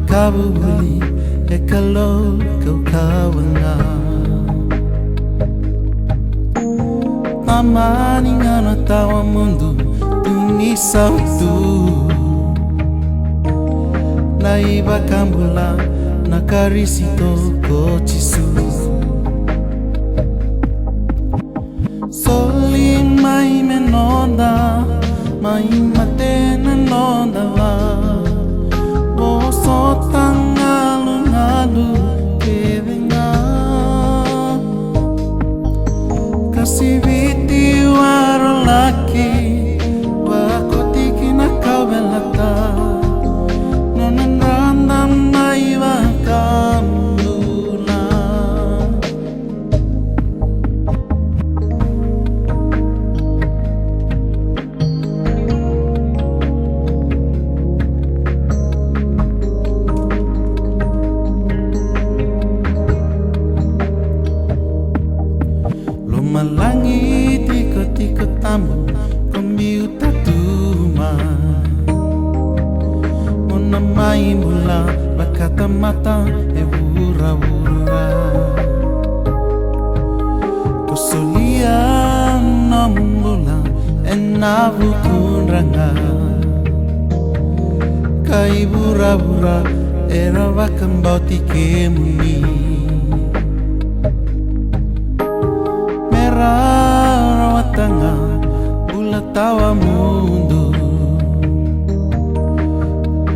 kabuli kalau kau kawangan amani ngana tawa mundo tuni sautu naiba kambula nakarisito kochisu soli mai menonda mai matena nonda va o sotang alu que venga kasi viti waro laki wakotiki nakawelata nonan randam naiva kambula Langit ikut-ikut tamu kombiuta tuma Munamai mula bakata mata wura-wura Kusulian namula enavu kunranga Kai wura-wura era wakambau tike muni Rawatanga bula tawa mundo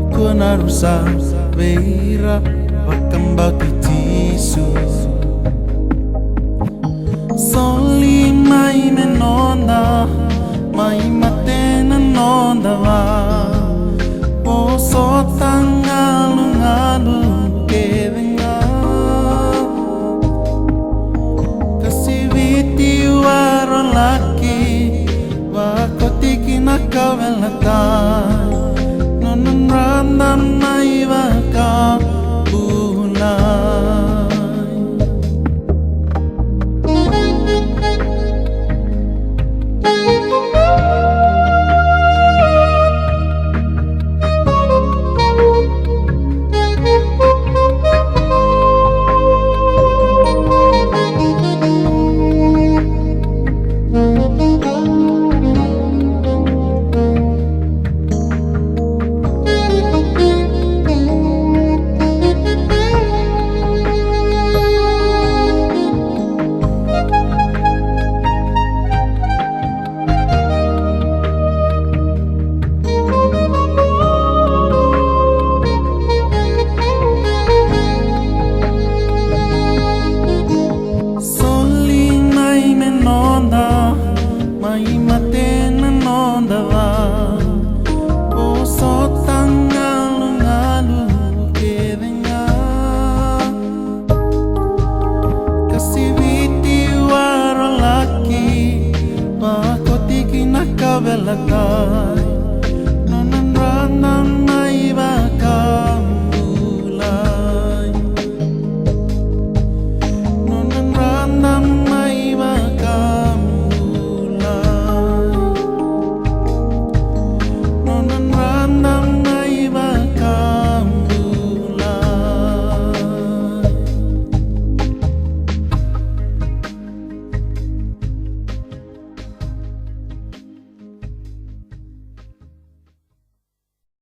Kuna rusa beira wakambau titisu Soli mai menonda mai matena nonda va O sotang alu que venga waro laki wakotiki nakawelata nonon randam naiva kabulai Nakawelatai nonan ranam